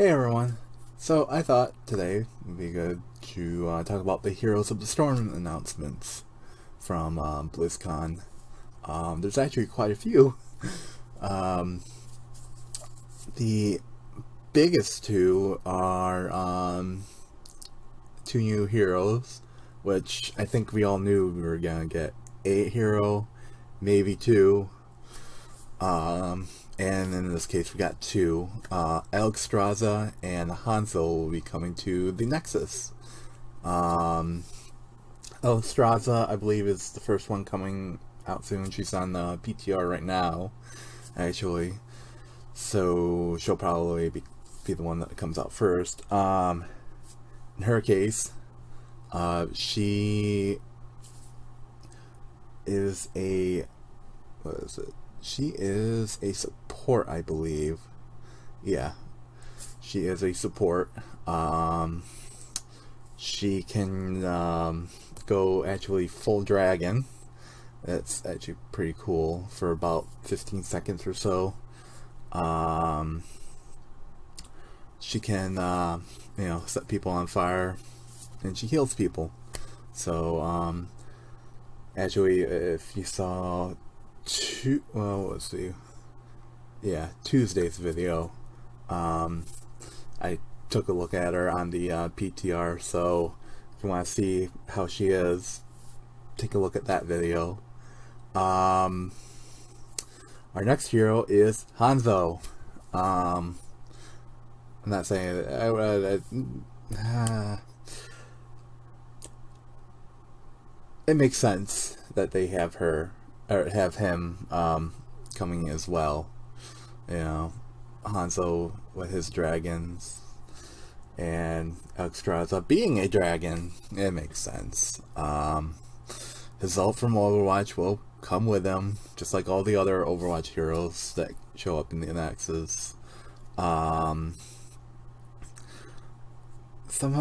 Hey everyone! So I thought today would be good to talk about the Heroes of the Storm announcements from Blizzcon. There's actually quite a few. The biggest two are two new heroes, which I think we all knew we were gonna get a hero, maybe two. And in this case we got two. Alexstasza and Hanzo will be coming to the Nexus. Alexstasza, I believe, is the first one coming out soon. She's on the PTR right now, actually. So she'll probably be the one that comes out first. In her case, she is a... what is it? She is a support, I believe. Yeah, she is a support. She can go actually full dragon. That's actually pretty cool for about 15 seconds or so. She can, you know, set people on fire, and she heals people. So, actually, if you saw Tuesday's video, I took a look at her on the PTR, so if you want to see how she is, take a look at that video. Our next hero is Hanzo. I'm not saying it makes sense that they have her, or have him coming as well. You know, Hanzo with his dragons and Alexstasza being a dragon, it makes sense. His ult from Overwatch will come with him, just like all the other Overwatch heroes that show up in the Nexus. Somehow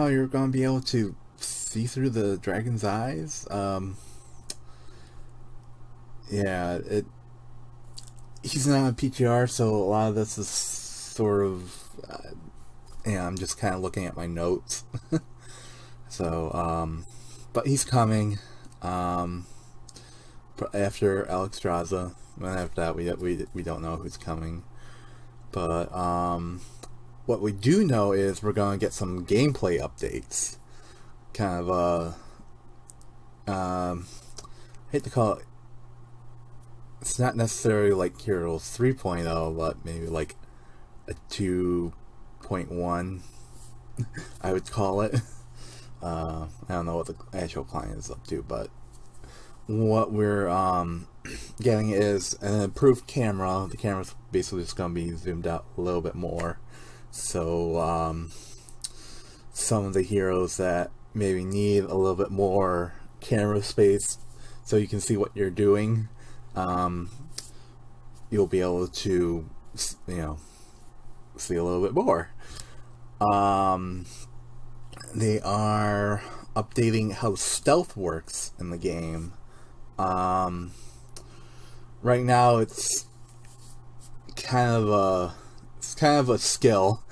you're gonna be able to see through the dragon's eyes. Yeah, he's not on PTR, so a lot of this is sort of, yeah, I'm just kind of looking at my notes. So, but he's coming, after Alexstasza, and after that we don't know who's coming. But, what we do know is we're gonna get some gameplay updates. Kind of, I hate to call it, it's not necessarily like Heroes 3.0, but maybe like a 2.1, I would call it. I don't know what the actual client is up to, but what we're getting is an improved camera. The camera's basically just going to be zoomed out a little bit more. So some of the heroes that maybe need a little bit more camera space so you can see what you're doing, you'll be able to, you know, see a little bit more. They are updating how stealth works in the game. Right now it's kind of a skill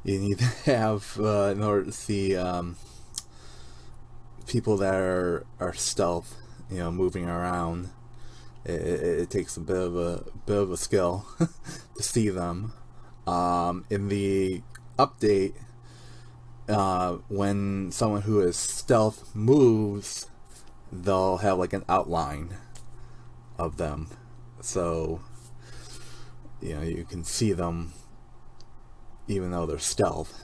you need to have in order to see people that are stealth, you know, moving around. It takes a bit of a skill to see them. In the update, when someone who is stealth moves, they'll have like an outline of them, so you know you can see them even though they're stealth,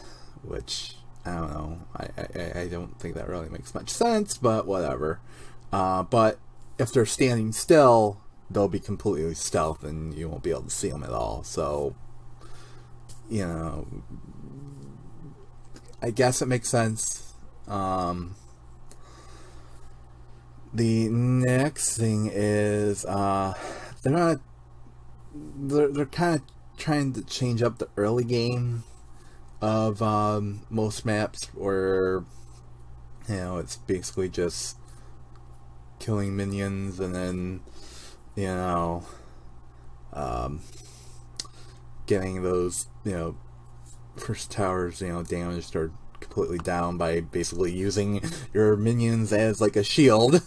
which I don't know. I don't think that really makes much sense, but whatever. But if they're standing still, they'll be completely stealth and you won't be able to see them at all. So, you know, I guess it makes sense. The next thing is they're kind of trying to change up the early game of most maps, where, you know, it's basically just killing minions and then, you know, getting those, you know, first towers, you know, damaged or completely down by basically using your minions as like a shield.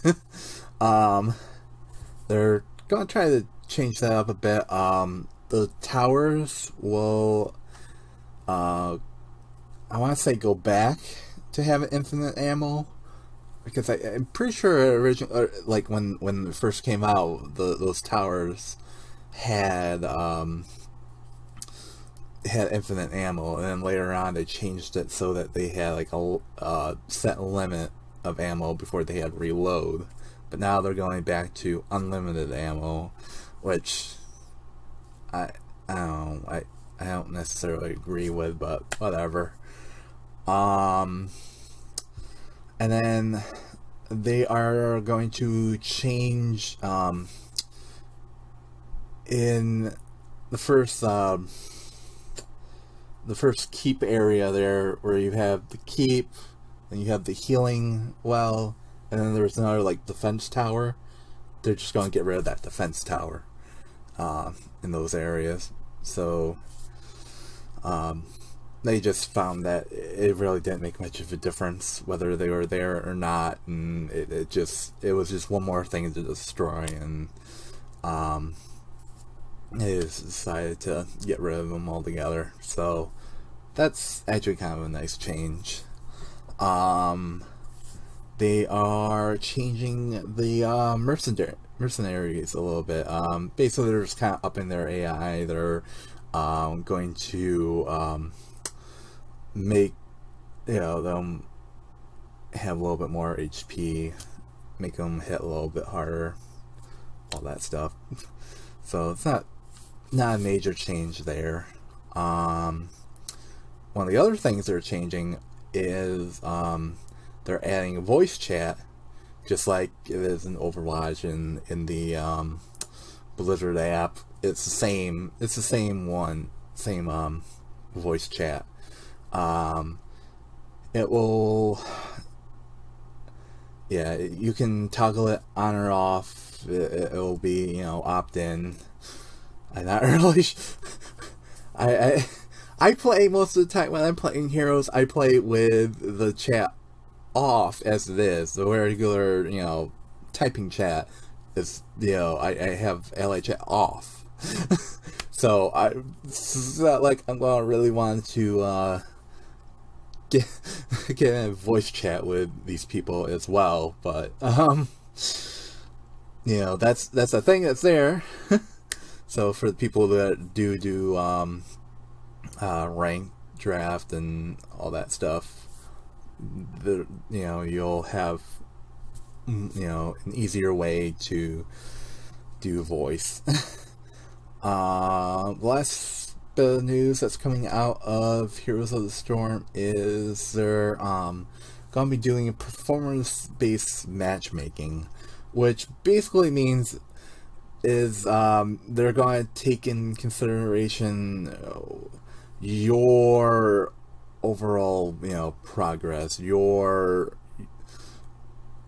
They're gonna try to change that up a bit. The towers will, I want to say, go back to having infinite ammo, because I'm pretty sure originally, like when it first came out, those towers had infinite ammo, and then later on they changed it so that they had like a set limit of ammo before they had reload. But now they're going back to unlimited ammo, which I don't necessarily agree with, but whatever. And then they are going to change in the first keep area there, where you have the keep, and you have the healing well, and then there's another like defense tower. They're just going to get rid of that defense tower in those areas. So they just found that it really didn't make much of a difference whether they were there or not, and it was just one more thing to destroy, and they just decided to get rid of them altogether. So that's actually kind of a nice change. They are changing the mercenaries a little bit. Basically, they're just kind of upping their AI. They're going to make, you know, them have a little bit more HP, make them hit a little bit harder, all that stuff. So it's not a major change there. One of the other things they're changing is they're adding a voice chat, just like it is in Overwatch and in the Blizzard app. It's the same voice chat. It will, yeah, you can toggle it on or off. It will be, you know, opt-in. I'm not really I play most of the time when I'm playing heroes. I play with the chat off as it is. The regular, you know, typing chat is, you know, I have ally chat off. So it's not like I'm gonna really want to get in a voice chat with these people as well. But you know, that's a thing that's there. So for the people that do rank draft and all that stuff, you know, you'll have, you know, an easier way to do voice. The last bit of news that's coming out of Heroes of the Storm is they're gonna be doing a performance-based matchmaking, which basically means is they're going to take in consideration your overall, you know, progress,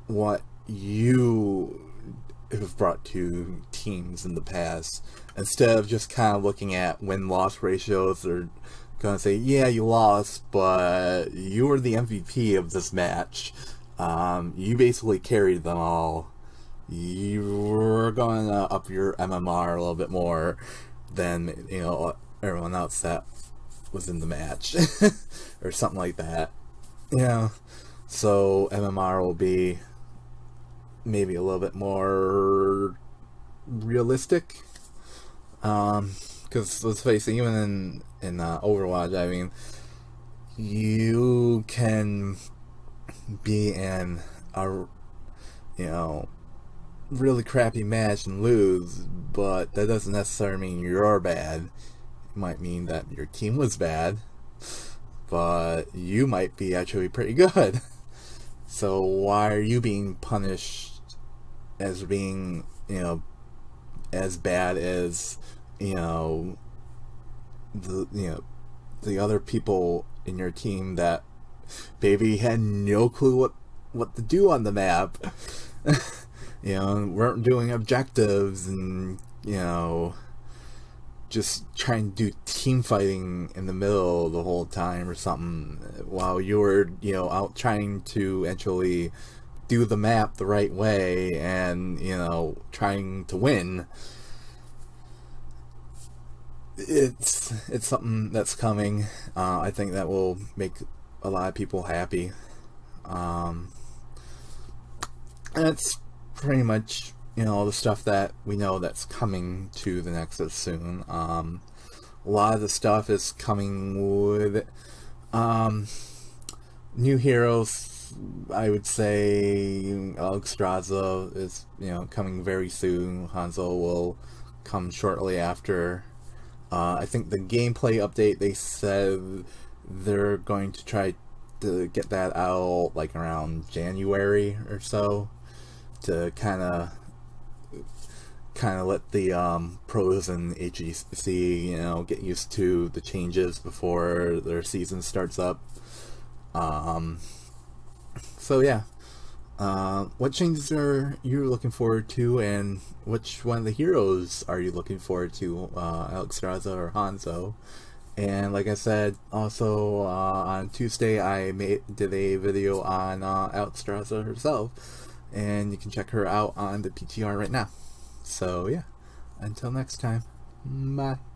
what you have brought to teams in the past, instead of just kind of looking at win-loss ratios. They're gonna say, yeah, you lost, but you were the MVP of this match. You basically carried them all. You're going to up your MMR a little bit more than, you know, everyone else that was in the match, or something like that. You know, so MMR will be maybe a little bit more realistic. Because let's face it, even in Overwatch, I mean, you can be in a, you know, really crappy match and lose, but that doesn't necessarily mean you're bad. It might mean that your team was bad, but you might be actually pretty good. So why are you being punished as being, you know, as bad as, you know, the other people in your team that maybe had no clue what to do on the map? You know, weren't doing objectives and, you know, just trying to do team fighting in the middle the whole time or something, while you're, you know, out trying to actually do the map the right way and, you know, trying to win. It's something that's coming. I think that will make a lot of people happy. And it's pretty much, you know, the stuff that we know that's coming to the Nexus soon. A lot of the stuff is coming with new heroes. I would say Alexstasza is, you know, coming very soon. Hanzo will come shortly after. I think the gameplay update, they said they're going to try to get that out like around January or so, to kind of let the pros and HEC, you know, get used to the changes before their season starts up. So yeah, what changes are you looking forward to, and which one of the heroes are you looking forward to, Alexstasza or Hanzo? And like I said, also on Tuesday I did a video on Alexstasza herself, and you can check her out on the PTR right now. So yeah, until next time, bye.